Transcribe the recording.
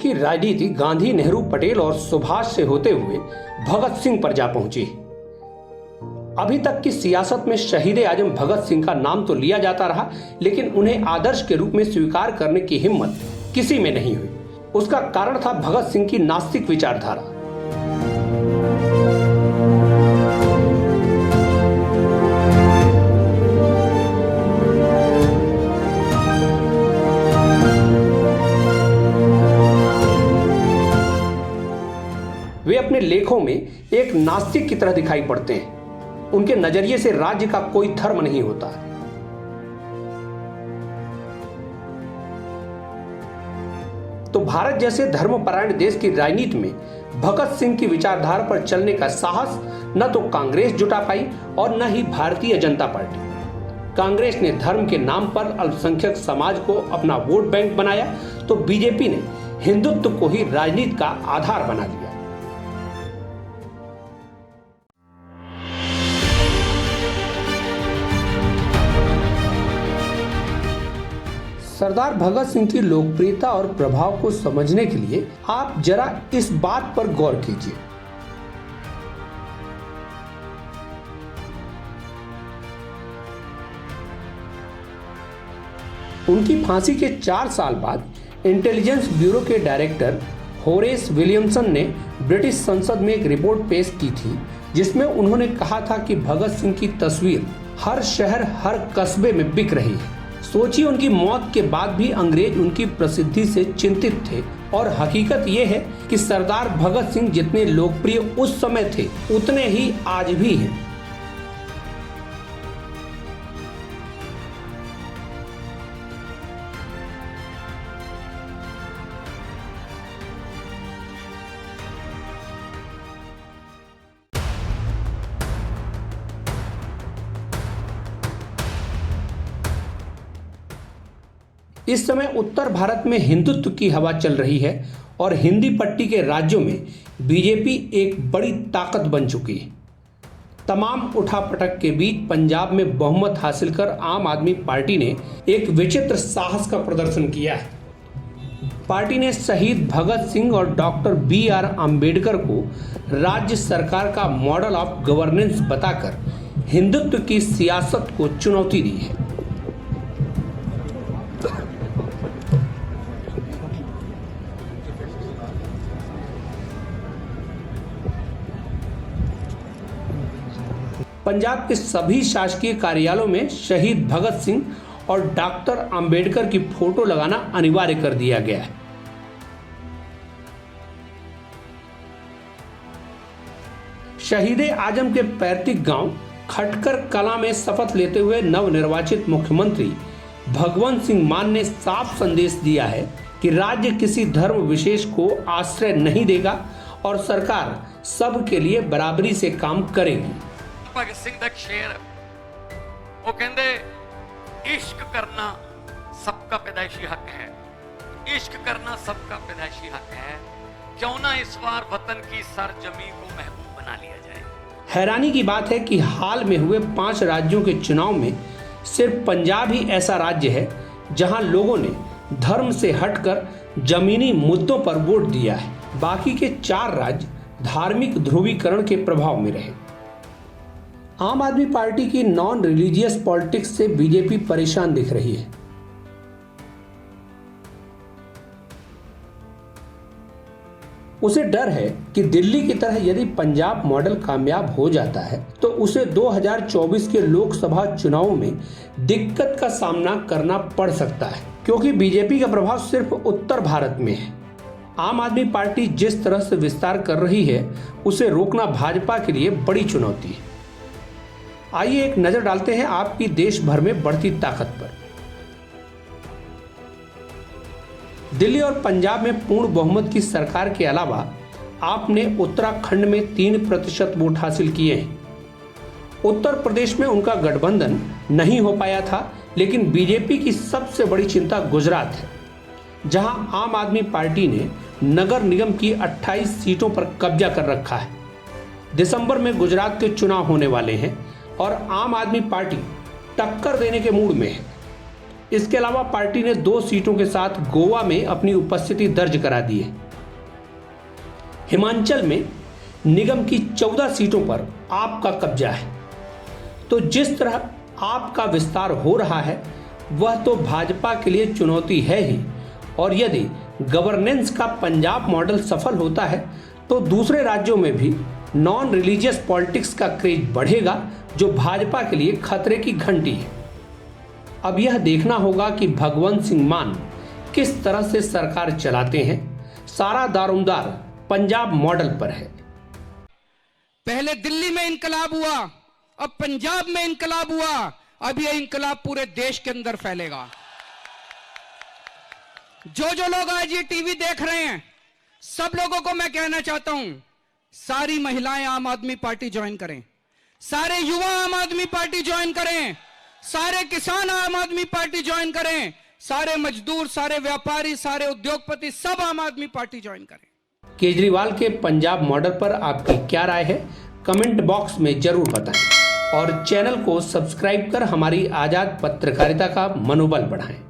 की राजनीति गांधी, नेहरू, पटेल और सुभाष से होते हुए भगत सिंह पर जा पहुंची। अभी तक की सियासत में शहीद आजम भगत सिंह का नाम तो लिया जाता रहा, लेकिन उन्हें आदर्श के रूप में स्वीकार करने की हिम्मत किसी में नहीं हुई। उसका कारण था भगत सिंह की नास्तिक विचारधारा। वे अपने लेखों में एक नास्तिक की तरह दिखाई पड़ते हैं। उनके नजरिए से राज्य का कोई धर्म नहीं होता। तो भारत जैसे धर्मपरायण देश की राजनीति में भगत सिंह की विचारधारा पर चलने का साहस न तो कांग्रेस जुटा पाई और न ही भारतीय जनता पार्टी। कांग्रेस ने धर्म के नाम पर अल्पसंख्यक समाज को अपना वोट बैंक बनाया, तो बीजेपी ने हिंदुत्व को ही राजनीति का आधार बना लिया। सरदार भगत सिंह की लोकप्रियता और प्रभाव को समझने के लिए आप जरा इस बात पर गौर कीजिए। उनकी फांसी के 4 साल बाद इंटेलिजेंस ब्यूरो के डायरेक्टर होरेस विलियमसन ने ब्रिटिश संसद में एक रिपोर्ट पेश की थी, जिसमें उन्होंने कहा था कि भगत सिंह की तस्वीर हर शहर, हर कस्बे में बिक रही है। सोचिए, उनकी मौत के बाद भी अंग्रेज उनकी प्रसिद्धि से चिंतित थे। और हकीकत यह है कि सरदार भगत सिंह जितने लोकप्रिय उस समय थे, उतने ही आज भी हैं। इस समय उत्तर भारत में हिंदुत्व की हवा चल रही है और हिंदी पट्टी के राज्यों में बीजेपी एक बड़ी ताकत बन चुकी है। तमाम उठापटक के बीच पंजाब में बहुमत हासिल कर आम आदमी पार्टी ने एक विचित्र साहस का प्रदर्शन किया है। पार्टी ने शहीद भगत सिंह और डॉक्टर BR अम्बेडकर को राज्य सरकार का मॉडल ऑफ गवर्नेंस बताकर हिंदुत्व की सियासत को चुनौती दी है। पंजाब के सभी शासकीय कार्यालयों में शहीद भगत सिंह और डॉक्टर अंबेडकर की फोटो लगाना अनिवार्य कर दिया गया है। शहीद आजम के पैतृक गांव खटकर कला में शपथ लेते हुए नवनिर्वाचित मुख्यमंत्री भगवंत सिंह मान ने साफ संदेश दिया है कि राज्य किसी धर्म विशेष को आश्रय नहीं देगा और सरकार सबके लिए बराबरी से काम करेगी। भगत सिंह दा शेर वो कहंदे इश्क करना सबका पैदाइशी हक है, इश्क करना सबका पैदाइशी हक है, क्यों ना इस बार वतन की सरजमी को महबूब बना लिया जाए। हैरानी की बात है कि हाल में हुए 5 राज्यों के चुनाव में सिर्फ पंजाब ही ऐसा राज्य है जहां लोगों ने धर्म से हटकर जमीनी मुद्दों पर वोट दिया है। बाकी के 4 राज्य धार्मिक ध्रुवीकरण के प्रभाव में रहे। आम आदमी पार्टी की नॉन रिलीजियस पॉलिटिक्स से बीजेपी परेशान दिख रही है। उसे डर है कि दिल्ली की तरह यदि पंजाब मॉडल कामयाब हो जाता है तो उसे 2024 के लोकसभा चुनावों में दिक्कत का सामना करना पड़ सकता है, क्योंकि बीजेपी का प्रभाव सिर्फ उत्तर भारत में है। आम आदमी पार्टी जिस तरह से विस्तार कर रही है, उसे रोकना भाजपा के लिए बड़ी चुनौती है। आइए एक नजर डालते हैं आपकी देश भर में बढ़ती ताकत पर। दिल्ली और पंजाब में पूर्ण बहुमत की सरकार के अलावा आपने उत्तराखंड में 3% वोट हासिल किए हैं। उत्तर प्रदेश में उनका गठबंधन नहीं हो पाया था, लेकिन बीजेपी की सबसे बड़ी चिंता गुजरात है, जहां आम आदमी पार्टी ने नगर निगम की 28 सीटों पर कब्जा कर रखा है। दिसंबर में गुजरात के चुनाव होने वाले हैं और आम आदमी पार्टी टक्कर देने के मूड में है। इसके अलावा पार्टी ने 2 सीटों के साथ गोवा में अपनी उपस्थिति दर्ज करा दी है। हिमाचल में निगम की 14 सीटों पर आप का कब्जा है। तो जिस तरह आप का विस्तार हो रहा है वह तो भाजपा के लिए चुनौती है ही, और यदि गवर्नेंस का पंजाब मॉडल सफल होता है तो दूसरे राज्यों में भी नॉन रिलीजियस पॉलिटिक्स का क्रेज बढ़ेगा, जो भाजपा के लिए खतरे की घंटी है। अब यह देखना होगा कि भगवंत सिंह मान किस तरह से सरकार चलाते हैं। सारा दारोमदार पंजाब मॉडल पर है। पहले दिल्ली में इंकलाब हुआ, अब पंजाब में इंकलाब हुआ, अब यह इंकलाब पूरे देश के अंदर फैलेगा। जो लोग आज ये टीवी देख रहे हैं, सब लोगों को मैं कहना चाहता हूं, सारी महिलाएं आम आदमी पार्टी ज्वाइन करें, सारे युवा आम आदमी पार्टी ज्वाइन करें, सारे किसान आम आदमी पार्टी ज्वाइन करें, सारे मजदूर, सारे व्यापारी, सारे उद्योगपति सब आम आदमी पार्टी ज्वाइन करें। केजरीवाल के पंजाब मॉडल पर आपकी क्या राय है, कमेंट बॉक्स में जरूर बताएं और चैनल को सब्सक्राइब कर हमारी आजाद पत्रकारिता का मनोबल बढ़ाएं।